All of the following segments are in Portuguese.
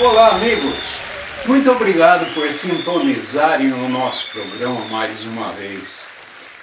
Olá, amigos! Muito obrigado por sintonizarem o nosso programa mais uma vez.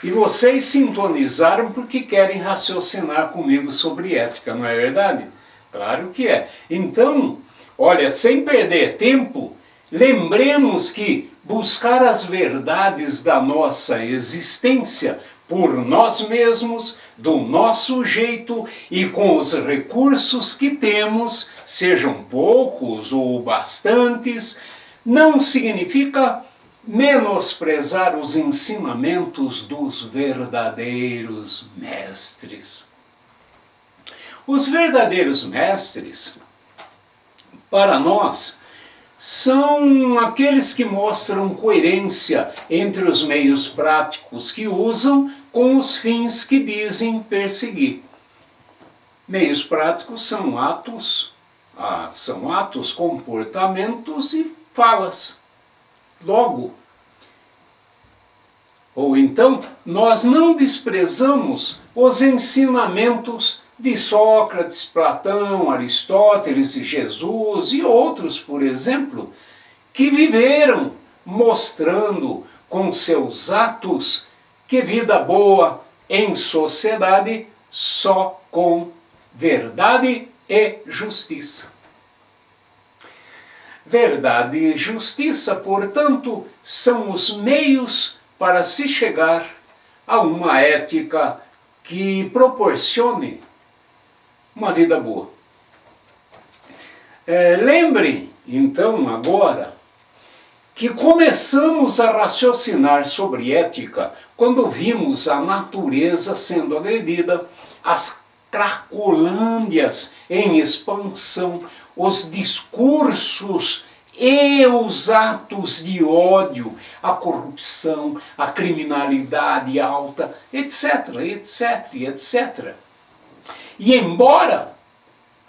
E vocês sintonizaram porque querem raciocinar comigo sobre ética, não é verdade? Claro que é. Então, olha, sem perder tempo, lembremos que buscar as verdades da nossa existência por nós mesmos, do nosso jeito e com os recursos que temos, sejam poucos ou bastantes, não significa menosprezar os ensinamentos dos verdadeiros mestres. Os verdadeiros mestres, para nós, são aqueles que mostram coerência entre os meios práticos que usam com os fins que dizem perseguir. Meios práticos são atos, comportamentos e falas. Logo, ou então, nós não desprezamos os ensinamentos de Sócrates, Platão, Aristóteles e Jesus e outros, por exemplo, que viveram mostrando com seus atos que vida boa em sociedade só com verdade e justiça. Verdade e justiça, portanto, são os meios para se chegar a uma ética que proporcione uma vida boa. Lembrem, então, agora, que começamos a raciocinar sobre ética quando vimos a natureza sendo agredida, as cracolândias em expansão, os discursos e os atos de ódio, a corrupção, a criminalidade alta, etc, etc, etc. E embora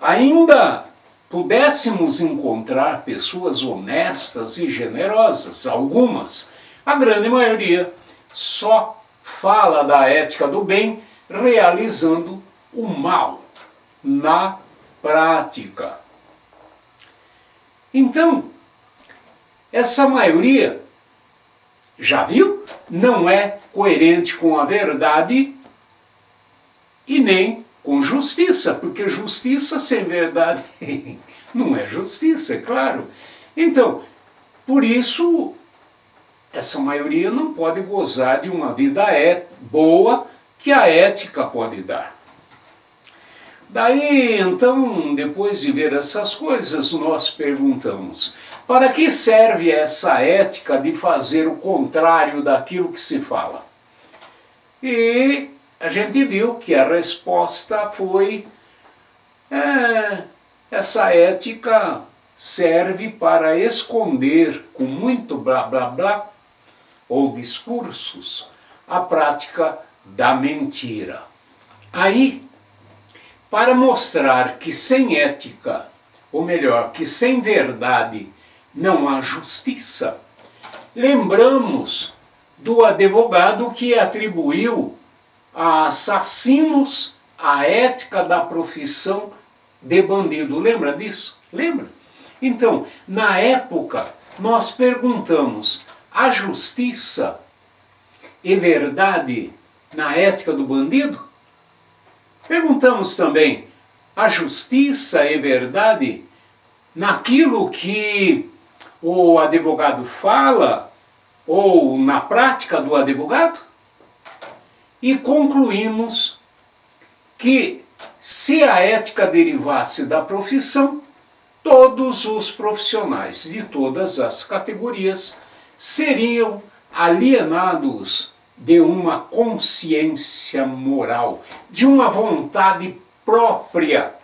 ainda pudéssemos encontrar pessoas honestas e generosas, algumas, a grande maioria só fala da ética do bem realizando o mal na prática. Então, essa maioria, já viu, não é coerente com a verdade e nem com justiça, porque justiça sem verdade não é justiça, é claro. Então, por isso, essa maioria não pode gozar de uma vida boa que a ética pode dar. Daí, então, depois de ver essas coisas, nós perguntamos: para que serve essa ética de fazer o contrário daquilo que se fala? E a gente viu que a resposta foi: essa ética serve para esconder, com muito blá blá blá, ou discursos, a prática da mentira. Aí, para mostrar que sem ética, ou melhor, que sem verdade não há justiça, lembramos do advogado que atribuiu a assassinos a ética da profissão de bandido. Lembra disso? Lembra? Então, na época, nós perguntamos: há justiça e verdade na ética do bandido? Perguntamos também: há justiça e verdade naquilo que o advogado fala ou na prática do advogado? E concluímos que, se a ética derivasse da profissão, todos os profissionais de todas as categorias seriam alienados de uma consciência moral, de uma vontade própria.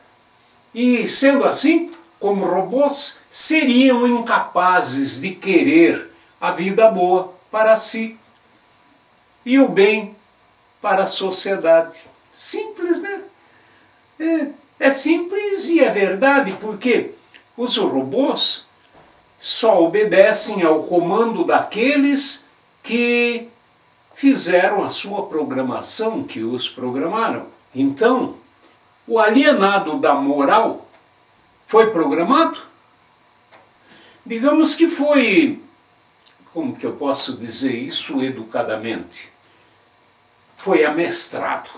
E, sendo assim, como robôs, seriam incapazes de querer a vida boa para si e o bem para a sociedade. Simples, né? É simples e é verdade, porque os robôs só obedecem ao comando daqueles que fizeram a sua programação, que os programaram. Então, o alienado da moral foi programado? Digamos que foi, como que eu posso dizer isso educadamente? Foi amestrado.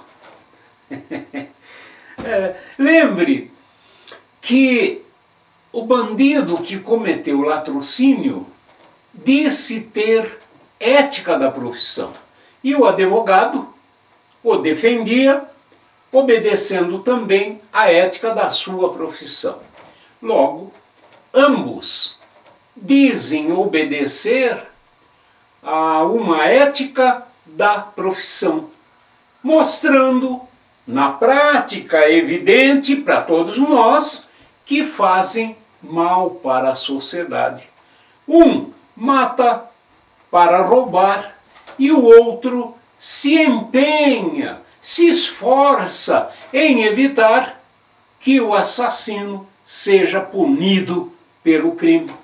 Lembre que o bandido que cometeu o latrocínio disse ter ética da profissão. E o advogado o defendia, obedecendo também à ética da sua profissão. Logo, ambos dizem obedecer a uma ética da profissão, mostrando na prática evidente para todos nós que fazem mal para a sociedade. Um mata para roubar e o outro se empenha, se esforça em evitar que o assassino seja punido pelo crime.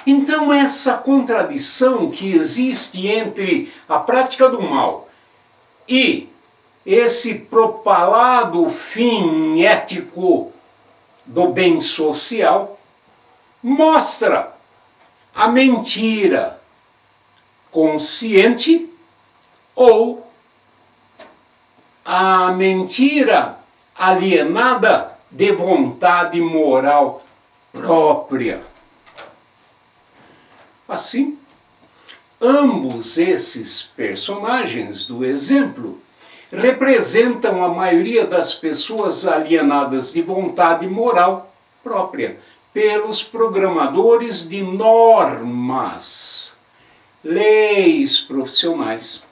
Então, essa contradição que existe entre a prática do mal e esse propalado fim ético do bem social mostra a mentira consciente ou a mentira alienada de vontade moral própria. Assim, ambos esses personagens do exemplo representam a maioria das pessoas alienadas de vontade moral própria pelos programadores de normas, leis profissionais.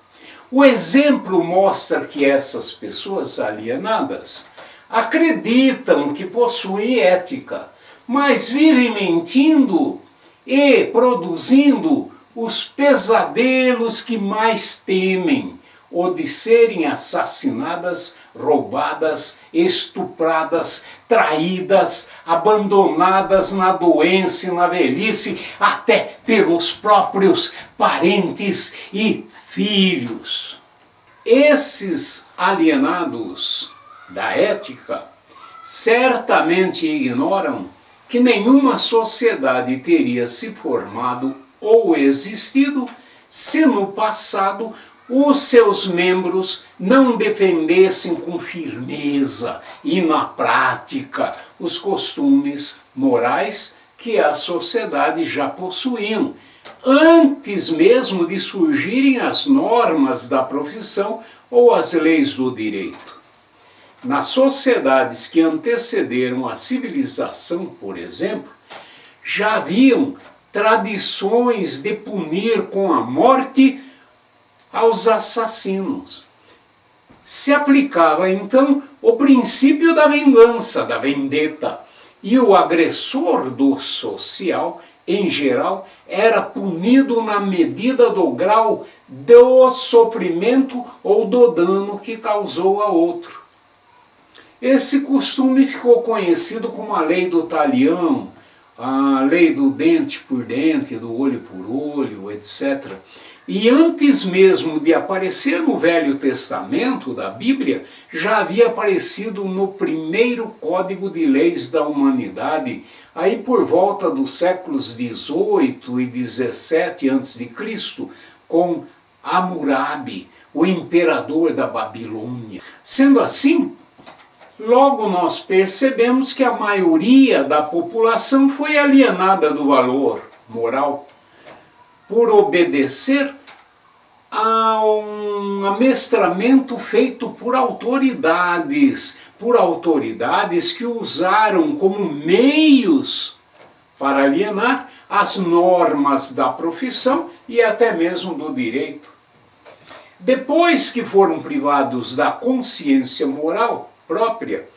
O exemplo mostra que essas pessoas alienadas acreditam que possuem ética, mas vivem mentindo e produzindo os pesadelos que mais temem, o de serem assassinadas, roubadas, estupradas, traídas, abandonadas na doença e na velhice, até pelos próprios parentes e filhos. Esses alienados da ética certamente ignoram que nenhuma sociedade teria se formado ou existido se no passado os seus membros não defendessem com firmeza e na prática os costumes morais que a sociedade já possuíam, antes mesmo de surgirem as normas da profissão ou as leis do direito. Nas sociedades que antecederam a civilização, por exemplo, já haviam tradições de punir com a morte aos assassinos. Se aplicava então o princípio da vingança, da vendetta, e o agressor do social, em geral, era punido na medida do grau do sofrimento ou do dano que causou a outro. Esse costume ficou conhecido como a lei do talião, a lei do dente por dente, do olho por olho, etc. E antes mesmo de aparecer no Velho Testamento da Bíblia, já havia aparecido no primeiro Código de Leis da Humanidade, aí por volta dos séculos 18 e 17 a.C., com Hammurabi, o imperador da Babilônia. Sendo assim, logo nós percebemos que a maioria da população foi alienada do valor moral por obedecer a um amestramento feito por autoridades que usaram como meios para alienar as normas da profissão e até mesmo do direito. Depois que foram privados da consciência moral própria,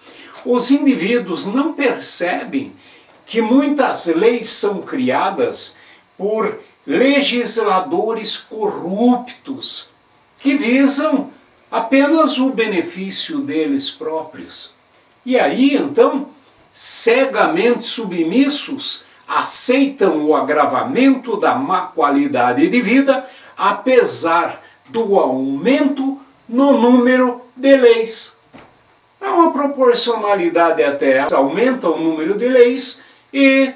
os indivíduos não percebem que muitas leis são criadas por legisladores corruptos que visam apenas o benefício deles próprios. E aí, então, cegamente submissos, aceitam o agravamento da má qualidade de vida, apesar do aumento no número de leis. É uma proporcionalidade até. Aumenta o número de leis e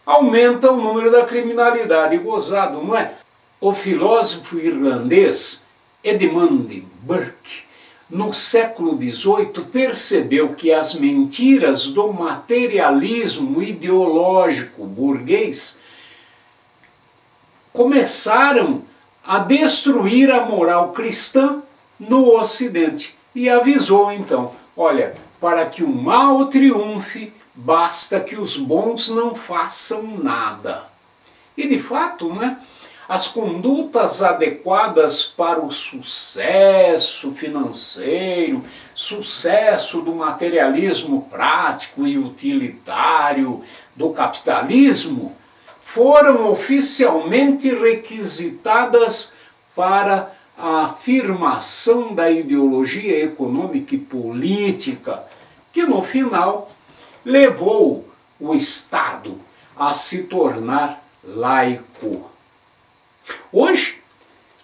aumenta o número da criminalidade. Gozado, não é? O filósofo irlandês Edmund Burke, no século XVIII, percebeu que as mentiras do materialismo ideológico burguês começaram a destruir a moral cristã no Ocidente. E avisou então, olha, para que o mal triunfe, basta que os bons não façam nada. E de fato, né, as condutas adequadas para o sucesso financeiro, sucesso do materialismo prático e utilitário do capitalismo, foram oficialmente requisitadas para a afirmação da ideologia econômica e política, que no final levou o Estado a se tornar laico. Hoje,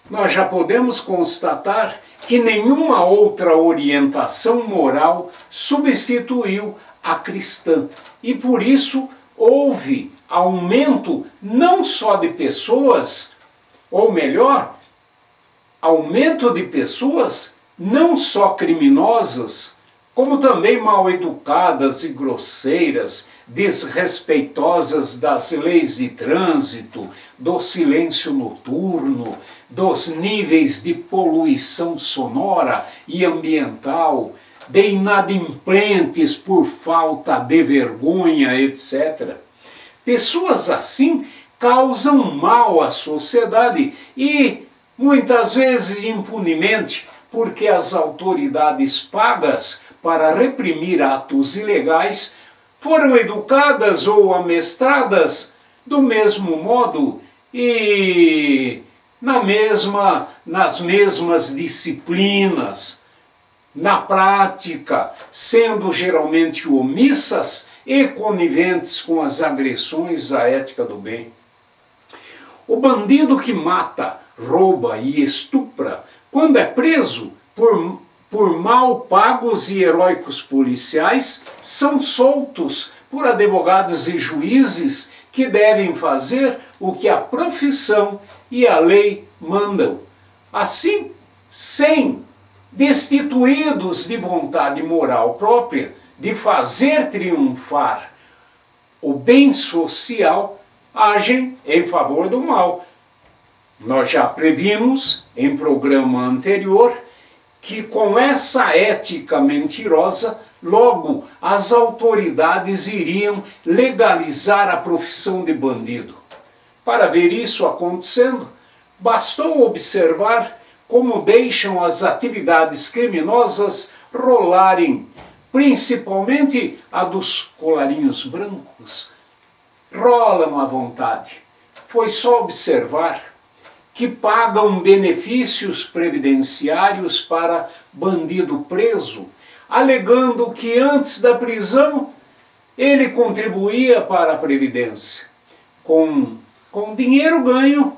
nós já podemos constatar que nenhuma outra orientação moral substituiu a cristã, e por isso houve aumento não só de pessoas, ou melhor, aumento de pessoas não só criminosas, como também mal educadas e grosseiras, desrespeitosas das leis de trânsito, do silêncio noturno, dos níveis de poluição sonora e ambiental, de inadimplentes por falta de vergonha, etc. Pessoas assim causam mal à sociedade e, muitas vezes impunemente, porque as autoridades pagas para reprimir atos ilegais foram educadas ou amestradas do mesmo modo e nas mesmas disciplinas, na prática, sendo geralmente omissas e coniventes com as agressões à ética do bem. O bandido que mata, rouba e estupra, quando é preso por mal pagos e heróicos policiais, são soltos por advogados e juízes que devem fazer o que a profissão e a lei mandam. Assim, destituídos de vontade moral própria de fazer triunfar o bem social, agem em favor do mal. Nós já previmos em programa anterior que com essa ética mentirosa, logo as autoridades iriam legalizar a profissão de bandido. Para ver isso acontecendo, bastou observar como deixam as atividades criminosas rolarem, principalmente a dos colarinhos brancos. Rolam à vontade. Foi só observar que pagam benefícios previdenciários para bandido preso, alegando que antes da prisão ele contribuía para a Previdência, com dinheiro ganho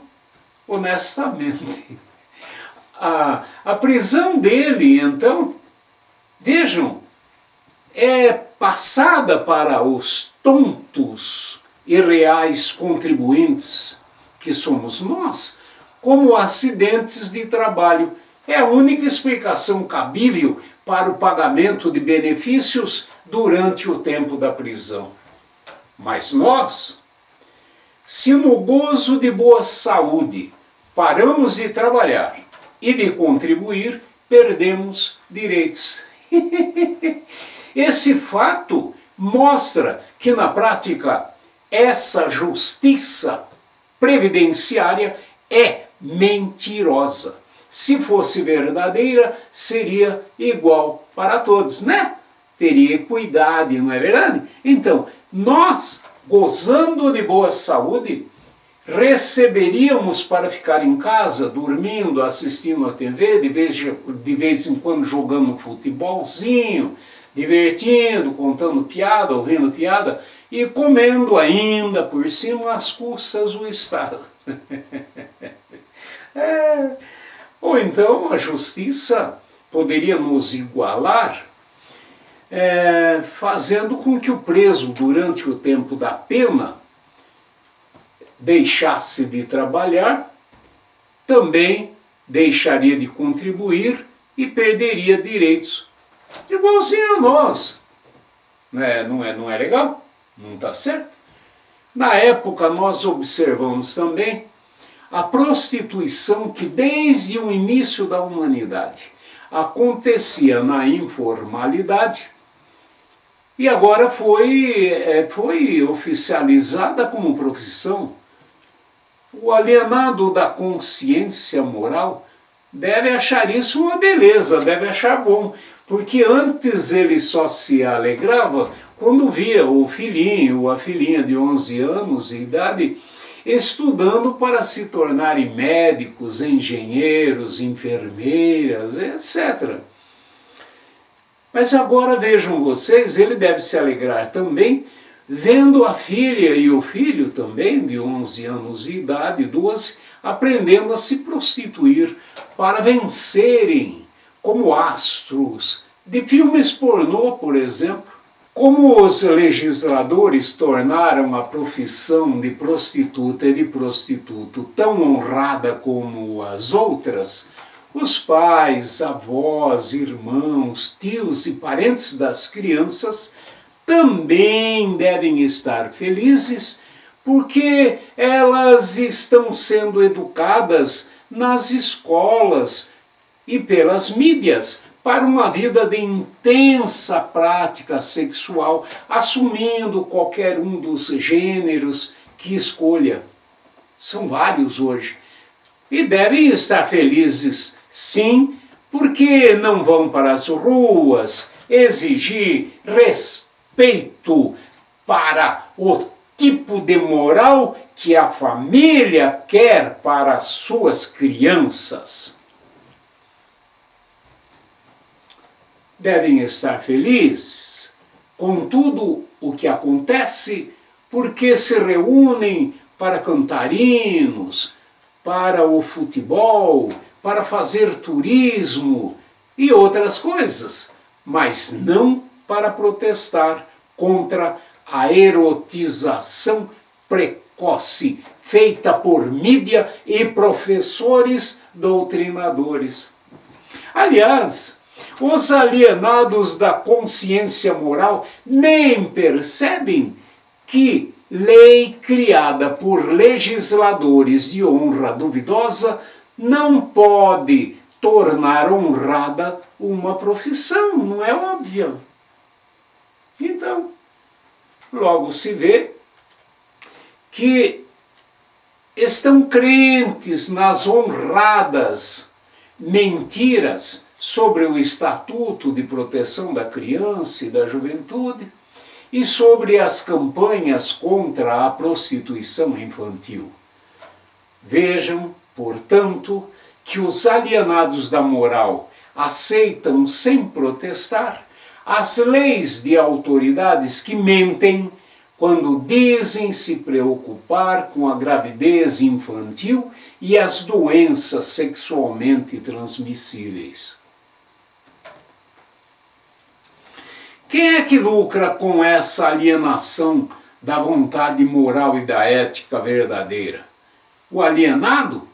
honestamente. A prisão dele, então, vejam, é passada para os tontos e reais contribuintes, que somos nós, como acidentes de trabalho. É a única explicação cabível para o pagamento de benefícios durante o tempo da prisão. Mas nós, se no gozo de boa saúde paramos de trabalhar e de contribuir, perdemos direitos. Esse fato mostra que, na prática, essa justiça previdenciária é mentirosa. Se fosse verdadeira, seria igual para todos, né? Teria equidade, não é verdade? Então, nós, gozando de boa saúde, receberíamos para ficar em casa, dormindo, assistindo a TV, de vez em quando jogando futebolzinho, divertindo, contando piada, ouvindo piada e comendo ainda por cima às custas do Estado. Ou então a justiça poderia nos igualar fazendo com que o preso, durante o tempo da pena, deixasse de trabalhar, também deixaria de contribuir e perderia direitos. Igualzinho a nós. Não é legal? Não está certo? Na época nós observamos também a prostituição que desde o início da humanidade acontecia na informalidade e agora foi oficializada como profissão. O alienado da consciência moral deve achar isso uma beleza, deve achar bom, porque antes ele só se alegrava quando via o filhinho ou a filhinha de 11 anos de idade estudando para se tornarem médicos, engenheiros, enfermeiras, etc. Mas agora vejam vocês, ele deve se alegrar também vendo a filha e o filho também, de 11 anos de idade, 12, aprendendo a se prostituir para vencerem como astros de filmes pornô, por exemplo. Como os legisladores tornaram a profissão de prostituta e de prostituto tão honrada como as outras, os pais, avós, irmãos, tios e parentes das crianças também devem estar felizes porque elas estão sendo educadas nas escolas e pelas mídias para uma vida de intensa prática sexual, assumindo qualquer um dos gêneros que escolha. São vários hoje. E devem estar felizes, sim, porque não vão para as ruas exigir respeito para o tipo de moral que a família quer para as suas crianças. Devem estar felizes com tudo o que acontece, porque se reúnem para cantar hinos, para o futebol, para fazer turismo e outras coisas, mas não para protestar contra a erotização precoce feita por mídia e professores doutrinadores. Aliás, os alienados da consciência moral nem percebem que lei criada por legisladores de honra duvidosa não pode tornar honrada uma profissão, não é óbvio. Então, logo se vê que estão crentes nas honradas mentiras sobre o Estatuto de Proteção da Criança e da Juventude e sobre as campanhas contra a prostituição infantil. Vejam, portanto, que os alienados da moral aceitam sem protestar as leis de autoridades que mentem quando dizem se preocupar com a gravidez infantil e as doenças sexualmente transmissíveis. Quem é que lucra com essa alienação da vontade moral e da ética verdadeira? O alienado?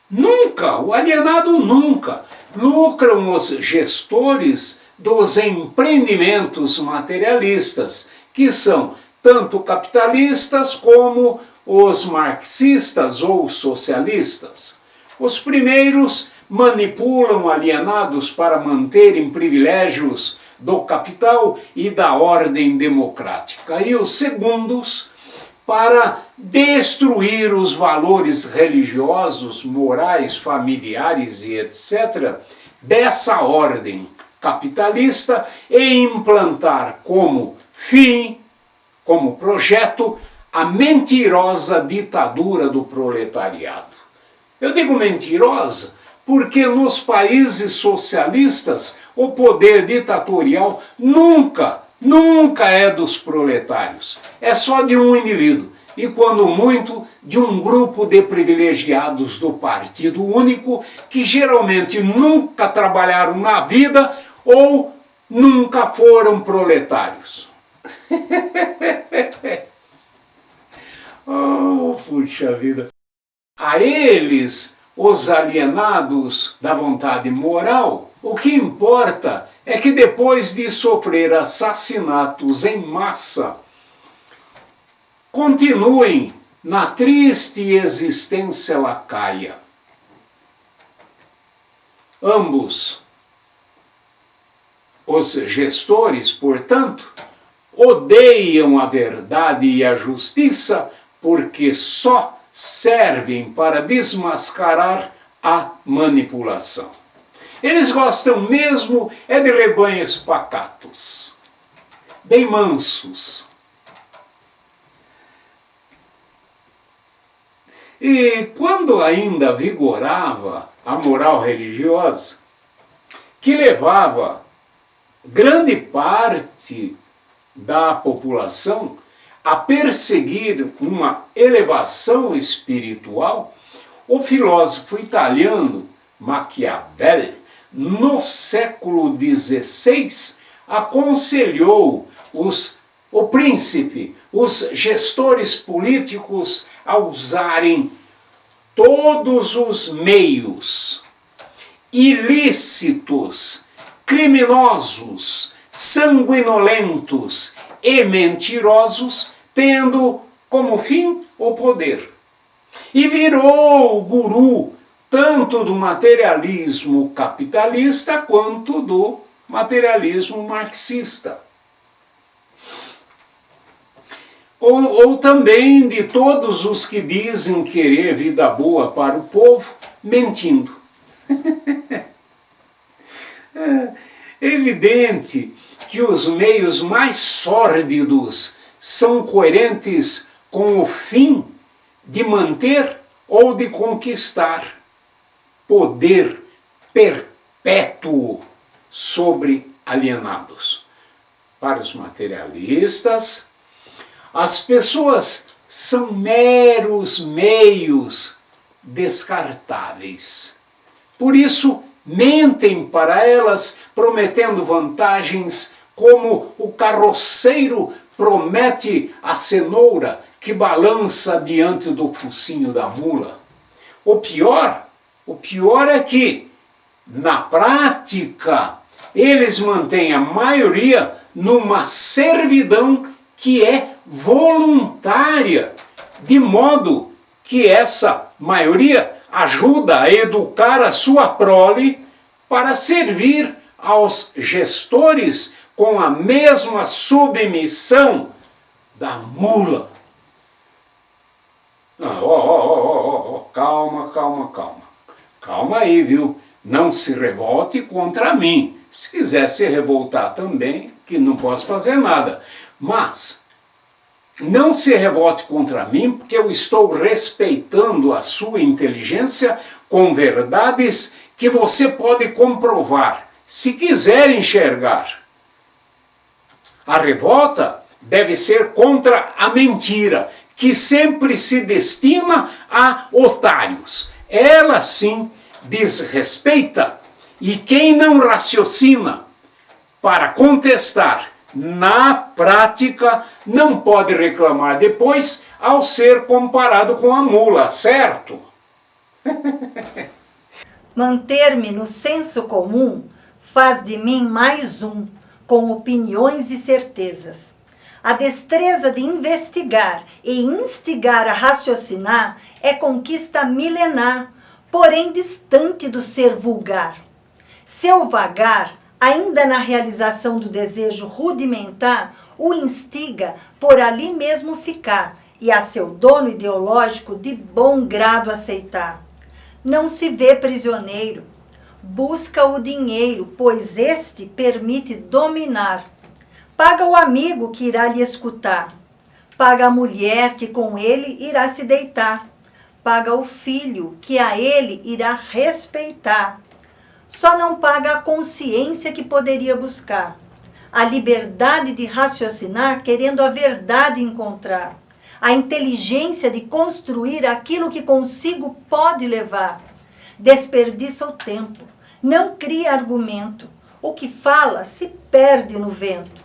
Nunca! O alienado nunca! Lucram os gestores dos empreendimentos materialistas, que são tanto capitalistas como os marxistas ou socialistas. Os primeiros manipulam alienados para manterem privilégios do capital e da ordem democrática, e os segundos para destruir os valores religiosos, morais, familiares e etc. dessa ordem capitalista e implantar como fim, como projeto, a mentirosa ditadura do proletariado. Eu digo mentirosa porque nos países socialistas o poder ditatorial nunca é dos proletários. É só de um indivíduo. E quando muito, de um grupo de privilegiados do Partido Único, que geralmente nunca trabalharam na vida ou nunca foram proletários. Oh, puxa vida! A eles, os alienados da vontade moral, o que importa é que depois de sofrer assassinatos em massa, continuem na triste existência lacaia. Ambos, os gestores, portanto, odeiam a verdade e a justiça porque só servem para desmascarar a manipulação. Eles gostam mesmo é de rebanhos pacatos, bem mansos. E quando ainda vigorava a moral religiosa, que levava grande parte da população a perseguir uma elevação espiritual, o filósofo italiano Maquiavel, no século XVI, aconselhou o príncipe, os gestores políticos a usarem todos os meios ilícitos, criminosos, sanguinolentos e mentirosos, tendo como fim o poder. E virou o guru tanto do materialismo capitalista quanto do materialismo marxista. Ou também de todos os que dizem querer vida boa para o povo, mentindo. É evidente que os meios mais sórdidos são coerentes com o fim de manter ou de conquistar poder perpétuo sobre alienados. Para os materialistas, as pessoas são meros meios descartáveis. Por isso, mentem para elas, prometendo vantagens como o carroceiro promete a cenoura que balança diante do focinho da mula. O pior é que, na prática, eles mantêm a maioria numa servidão que é voluntária, de modo que essa maioria ajuda a educar a sua prole para servir aos gestores com a mesma submissão da mula. Calma. Calma aí, viu? Não se revolte contra mim. Se quiser se revoltar também, que não posso fazer nada. Mas não se revolte contra mim, porque eu estou respeitando a sua inteligência com verdades que você pode comprovar, se quiser enxergar. A revolta deve ser contra a mentira, que sempre se destina a otários. Ela sim desrespeita, e quem não raciocina para contestar na prática não pode reclamar depois ao ser comparado com a mula, certo? Manter-me no senso comum faz de mim mais um, com opiniões e certezas. A destreza de investigar e instigar a raciocinar é conquista milenar, porém distante do ser vulgar. Seu vagar, ainda na realização do desejo rudimentar, o instiga por ali mesmo ficar e a seu dono ideológico de bom grado aceitar. Não se vê prisioneiro, busca o dinheiro, pois este permite dominar. Paga o amigo que irá lhe escutar, paga a mulher que com ele irá se deitar, paga o filho que a ele irá respeitar. Só não paga a consciência que poderia buscar, a liberdade de raciocinar querendo a verdade encontrar, a inteligência de construir aquilo que consigo pode levar. Desperdiça o tempo, não cria argumento, O que fala se perde no vento.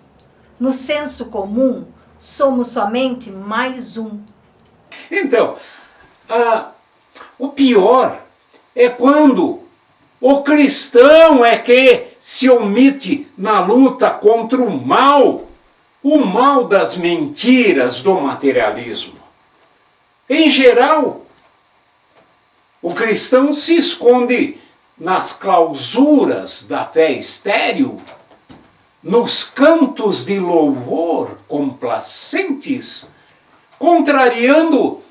No senso comum, somos somente mais um. Então, o pior é quando o cristão é que se omite na luta contra o mal das mentiras do materialismo. Em geral, o cristão se esconde nas clausuras da fé estéril, nos cantos de louvor complacentes, contrariando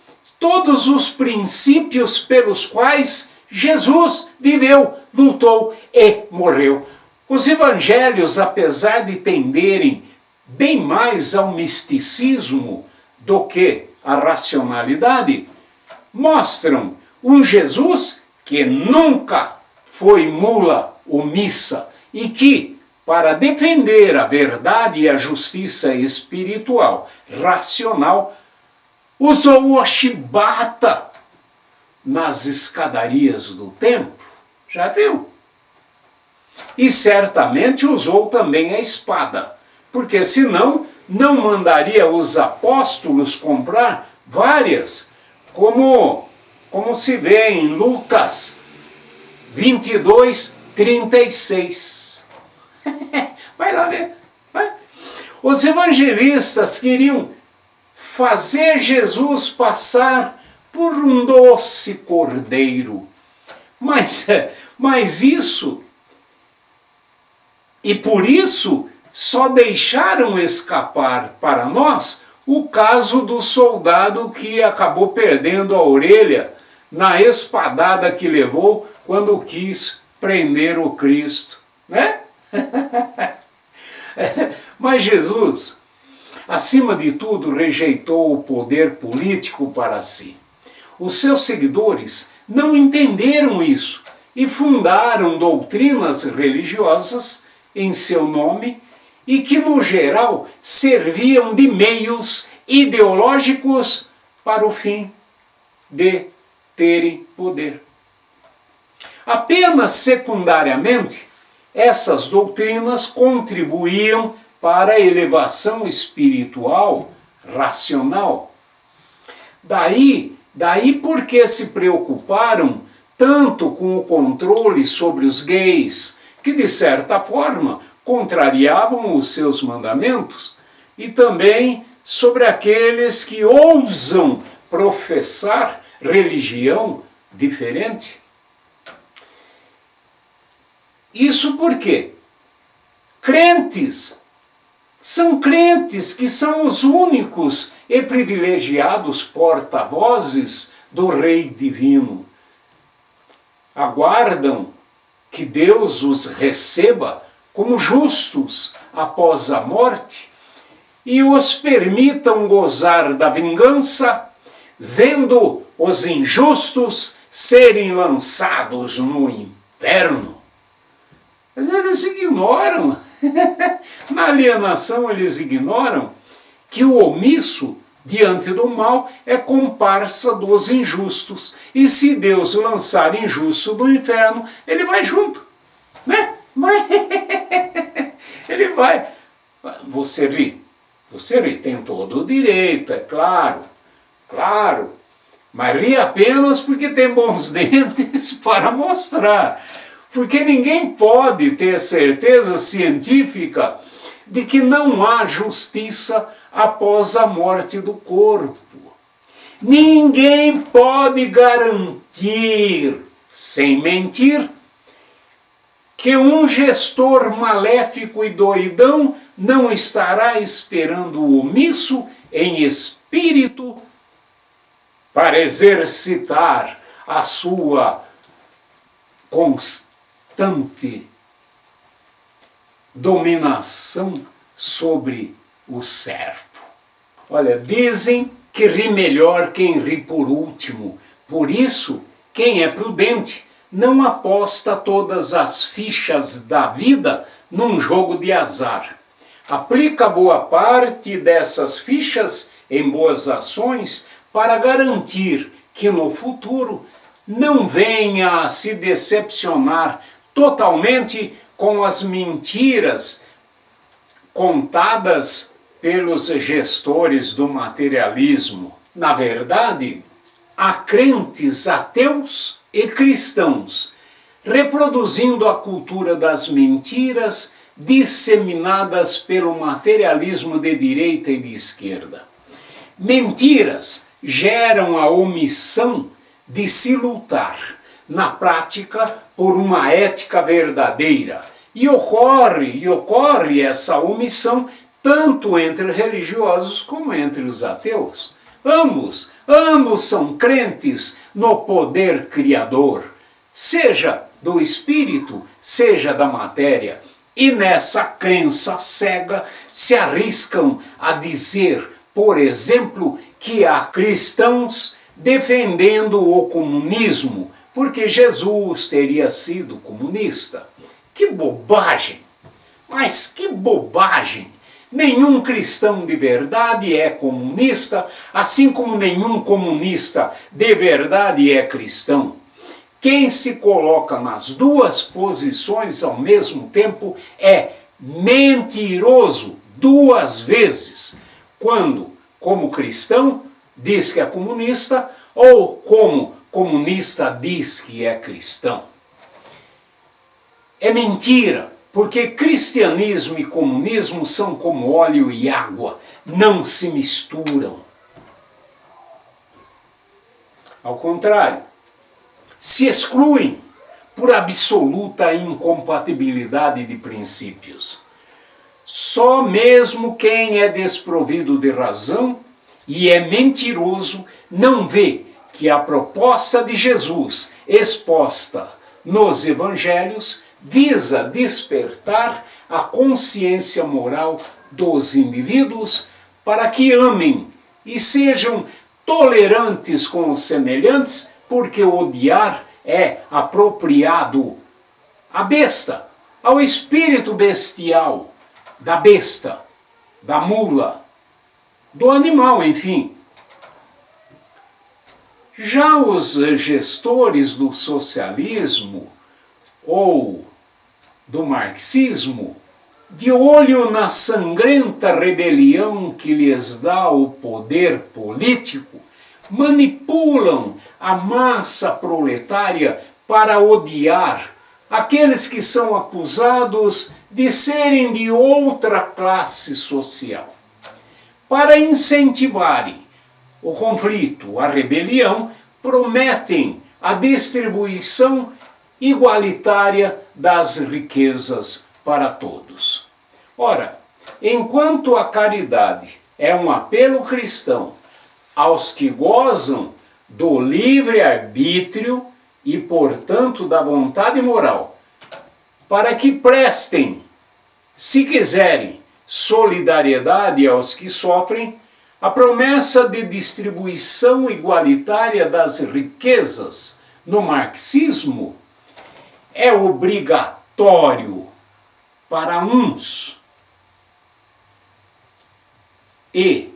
todos os princípios pelos quais Jesus viveu, lutou e morreu. Os evangelhos, apesar de tenderem bem mais ao misticismo do que à racionalidade, mostram um Jesus que nunca foi mula omissa e que, para defender a verdade e a justiça espiritual, racional, usou a chibata nas escadarias do templo. Já viu? E certamente usou também a espada, porque senão não mandaria os apóstolos comprar várias, como se vê em Lucas 22, 36. Vai lá ver. Vai. Os evangelistas queriam fazer Jesus passar por um doce cordeiro. Mas isso, e por isso, só deixaram escapar para nós o caso do soldado que acabou perdendo a orelha na espadada que levou quando quis prender o Cristo, né? Mas Jesus, acima de tudo, rejeitou o poder político para si. Os seus seguidores não entenderam isso e fundaram doutrinas religiosas em seu nome e que, no geral, serviam de meios ideológicos para o fim de terem poder. Apenas secundariamente, essas doutrinas contribuíam para a elevação espiritual, racional. Daí porque se preocuparam tanto com o controle sobre os gays, que de certa forma contrariavam os seus mandamentos, e também sobre aqueles que ousam professar religião diferente. Isso porque são crentes que são os únicos e privilegiados porta-vozes do Rei Divino. Aguardam que Deus os receba como justos após a morte e os permitam gozar da vingança, vendo os injustos serem lançados no inferno. Mas eles ignoram, na alienação eles ignoram que o omisso diante do mal é comparsa dos injustos. E se Deus lançar injusto no inferno, ele vai junto, né? Ele vai. Você ri, tem todo o direito, é claro, mas ri apenas porque tem bons dentes para mostrar. Porque ninguém pode ter certeza científica de que não há justiça após a morte do corpo. Ninguém pode garantir, sem mentir, que um gestor maléfico e doidão não estará esperando o omisso em espírito para exercitar a sua constante dominação sobre o servo. Olha, dizem que ri melhor quem ri por último. Por isso, quem é prudente não aposta todas as fichas da vida num jogo de azar. Aplica boa parte dessas fichas em boas ações para garantir que no futuro não venha a se decepcionar totalmente com as mentiras contadas pelos gestores do materialismo. Na verdade, há crentes ateus e cristãos reproduzindo a cultura das mentiras disseminadas pelo materialismo de direita e de esquerda. Mentiras geram a omissão de se lutar, na prática, por uma ética verdadeira. E ocorre essa omissão tanto entre religiosos como entre os ateus. Ambos são crentes no poder criador, seja do espírito, seja da matéria. E nessa crença cega se arriscam a dizer, por exemplo, que há cristãos defendendo o comunismo, porque Jesus teria sido comunista. Que bobagem! Mas que bobagem! Nenhum cristão de verdade é comunista, assim como nenhum comunista de verdade é cristão. Quem se coloca nas duas posições ao mesmo tempo é mentiroso duas vezes, quando, como cristão, diz que é comunista, ou como comunista diz que é cristão. É mentira, porque cristianismo e comunismo são como óleo e água, não se misturam. Ao contrário, se excluem por absoluta incompatibilidade de princípios. Só mesmo quem é desprovido de razão e é mentiroso não vê que a proposta de Jesus exposta nos evangelhos visa despertar a consciência moral dos indivíduos para que amem e sejam tolerantes com os semelhantes, porque odiar é apropriado à besta, ao espírito bestial da besta, da mula, do animal, enfim. Já os gestores do socialismo ou do marxismo, de olho na sangrenta rebelião que lhes dá o poder político, manipulam a massa proletária para odiar aqueles que são acusados de serem de outra classe social. Para incentivarem o conflito, a rebelião, prometem a distribuição igualitária das riquezas para todos. Ora, enquanto a caridade é um apelo cristão aos que gozam do livre-arbítrio e, portanto, da vontade moral, para que prestem, se quiserem, solidariedade aos que sofrem, a promessa de distribuição igualitária das riquezas no marxismo é obrigatório para uns e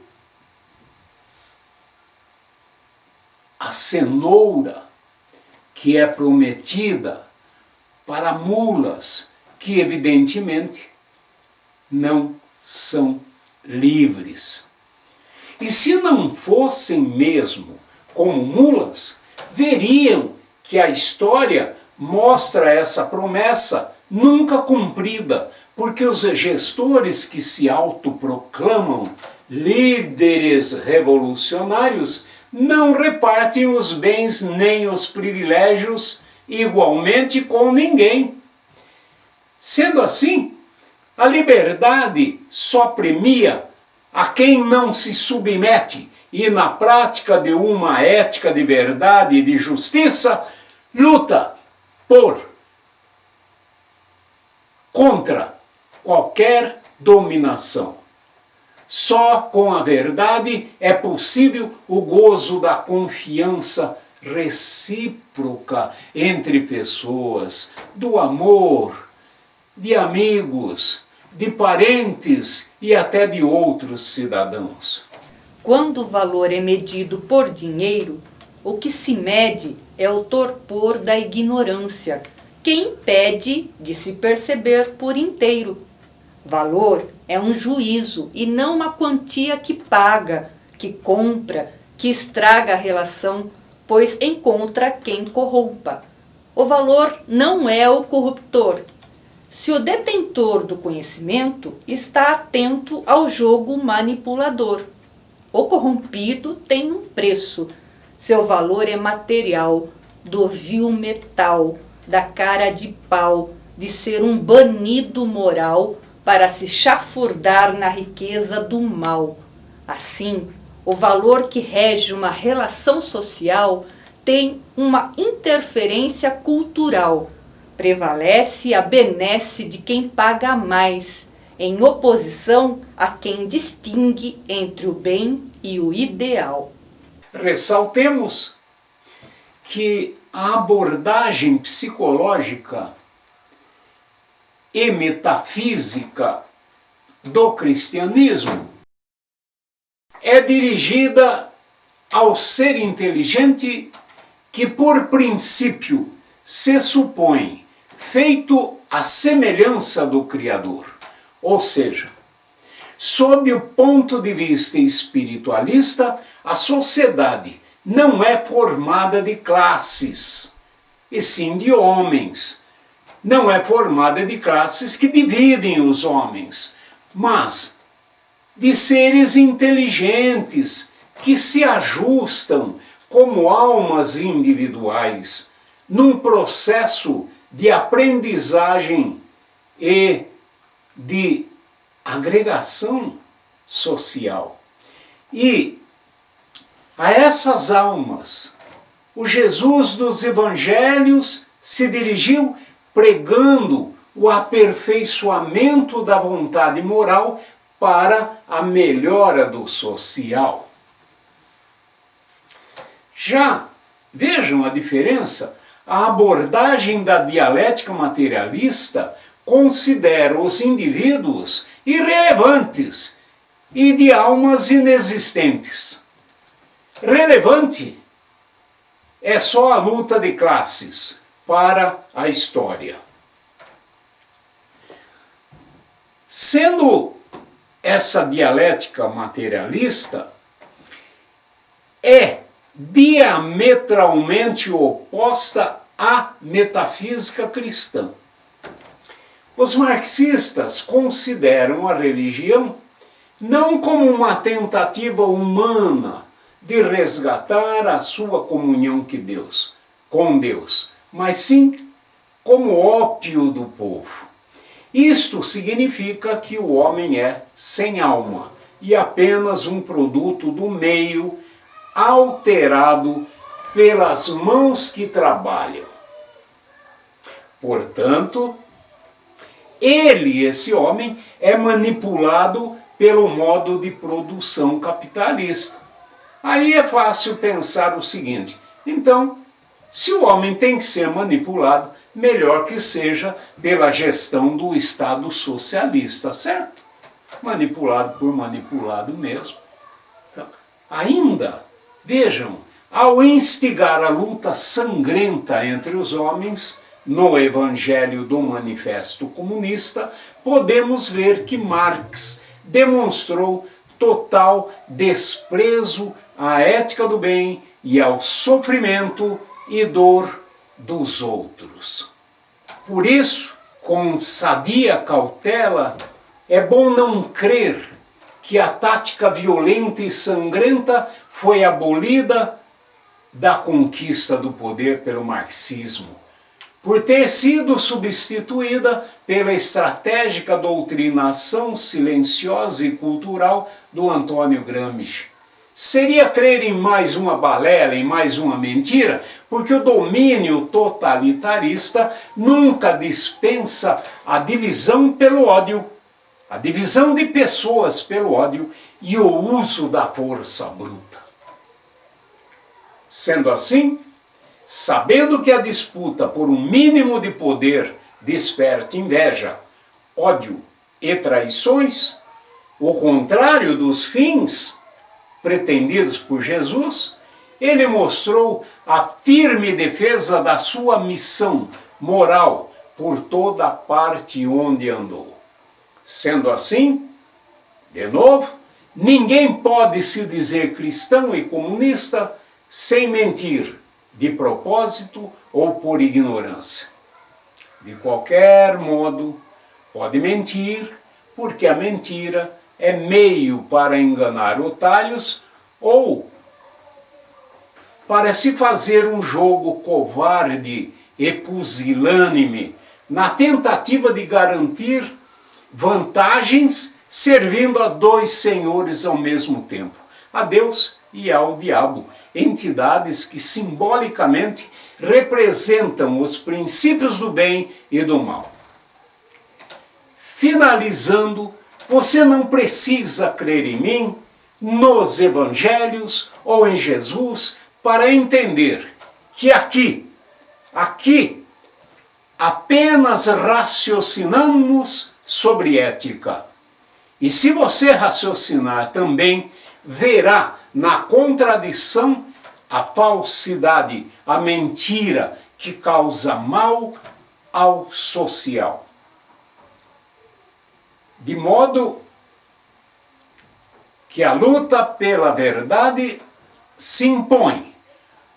a cenoura que é prometida para mulas que evidentemente não são livres. E se não fossem mesmo como mulas, veriam que a história mostra essa promessa nunca cumprida, porque os gestores que se autoproclamam líderes revolucionários não repartem os bens nem os privilégios igualmente com ninguém. Sendo assim, a liberdade só premia a quem não se submete e, na prática de uma ética de verdade e de justiça, luta contra qualquer dominação. Só com a verdade é possível o gozo da confiança recíproca entre pessoas, do amor, de amigos, de parentes e até de outros cidadãos. Quando o valor é medido por dinheiro, o que se mede é o torpor da ignorância, que impede de se perceber por inteiro. Valor é um juízo e não uma quantia que paga, que compra, que estraga a relação, pois encontra quem corrompa. O valor não é o corruptor. Se o detentor do conhecimento está atento ao jogo manipulador. O corrompido tem um preço. Seu valor é material, do vil metal, da cara de pau, de ser um banido moral para se chafurdar na riqueza do mal. Assim, o valor que rege uma relação social tem uma interferência cultural. Prevalece a benesse de quem paga mais, em oposição a quem distingue entre o bem e o ideal. Ressaltemos que a abordagem psicológica e metafísica do cristianismo é dirigida ao ser inteligente que, por princípio, se supõe feito à semelhança do Criador. Ou seja, sob o ponto de vista espiritualista, a sociedade não é formada de classes, e sim de homens. Não é formada de classes que dividem os homens, mas de seres inteligentes que se ajustam como almas individuais num processo de aprendizagem e de agregação social. E a essas almas, o Jesus dos Evangelhos se dirigiu pregando o aperfeiçoamento da vontade moral para a melhora do social. Já vejam a diferença. A abordagem da dialética materialista considera os indivíduos irrelevantes e de almas inexistentes. Relevante é só a luta de classes para a história. Sendo essa dialética materialista, é diametralmente oposta à metafísica cristã. Os marxistas consideram a religião não como uma tentativa humana de resgatar a sua comunhão com Deus, mas sim como ópio do povo. Isto significa que o homem é sem alma e apenas um produto do meio alterado pelas mãos que trabalham. Portanto, esse homem, é manipulado pelo modo de produção capitalista. Aí é fácil pensar o seguinte: então, se o homem tem que ser manipulado, melhor que seja pela gestão do Estado socialista, certo? Manipulado por manipulado mesmo. Então, ainda, vejam, ao instigar a luta sangrenta entre os homens, no Evangelho do Manifesto Comunista, podemos ver que Marx demonstrou total desprezo à ética do bem e ao sofrimento e dor dos outros. Por isso, com sadia cautela, é bom não crer que a tática violenta e sangrenta foi abolida da conquista do poder pelo marxismo, por ter sido substituída pela estratégica doutrinação silenciosa e cultural do Antônio Gramsci. Seria crer em mais uma balela, em mais uma mentira, porque o domínio totalitarista nunca dispensa a divisão pelo ódio, a divisão de pessoas pelo ódio e o uso da força bruta. Sendo assim, sabendo que a disputa por um mínimo de poder desperta inveja, ódio e traições, o contrário dos fins pretendidos por Jesus, ele mostrou a firme defesa da sua missão moral por toda parte onde andou. Sendo assim, de novo, ninguém pode se dizer cristão e comunista sem mentir, de propósito ou por ignorância. De qualquer modo, pode mentir, porque a mentira é meio para enganar otários ou para se fazer um jogo covarde e pusilânime, na tentativa de garantir vantagens servindo a dois senhores ao mesmo tempo, a Deus e ao diabo, entidades que simbolicamente representam os princípios do bem e do mal. Finalizando, você não precisa crer em mim, nos evangelhos ou em Jesus para entender que aqui, apenas raciocinamos sobre ética. E se você raciocinar também, verá na contradição a falsidade, a mentira que causa mal ao social. De modo que a luta pela verdade se impõe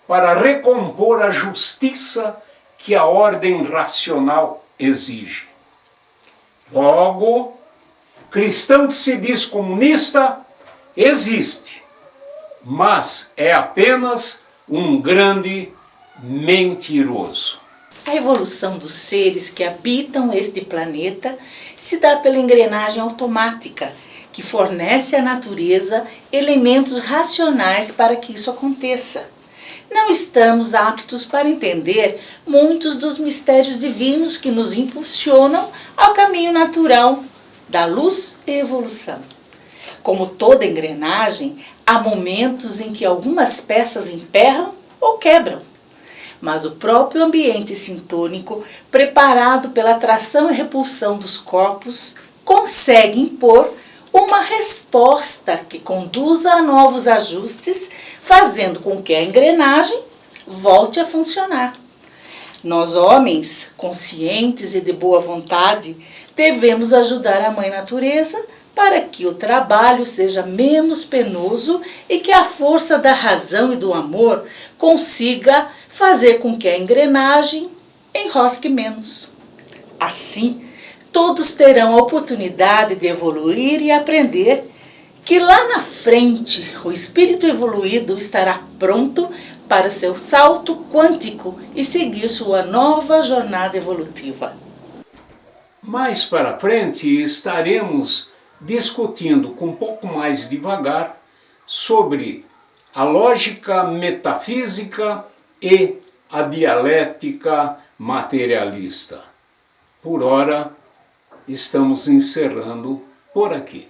para recompor a justiça que a ordem racional exige. Logo, cristão que se diz comunista existe, mas é apenas um grande mentiroso. A evolução dos seres que habitam este planeta se dá pela engrenagem automática, que fornece à natureza elementos racionais para que isso aconteça. Não estamos aptos para entender muitos dos mistérios divinos que nos impulsionam ao caminho natural da luz e evolução. Como toda engrenagem, há momentos em que algumas peças emperram ou quebram. Mas o próprio ambiente sintônico, preparado pela atração e repulsão dos corpos, consegue impor uma resposta que conduza a novos ajustes, fazendo com que a engrenagem volte a funcionar. Nós, homens, conscientes e de boa vontade, devemos ajudar a Mãe Natureza para que o trabalho seja menos penoso e que a força da razão e do amor consiga fazer com que a engrenagem enrosque menos. Assim, todos terão a oportunidade de evoluir e aprender que lá na frente o espírito evoluído estará pronto para seu salto quântico e seguir sua nova jornada evolutiva. Mais para frente estaremos discutindo com um pouco mais devagar sobre a lógica metafísica e a dialética materialista. Por ora, estamos encerrando por aqui.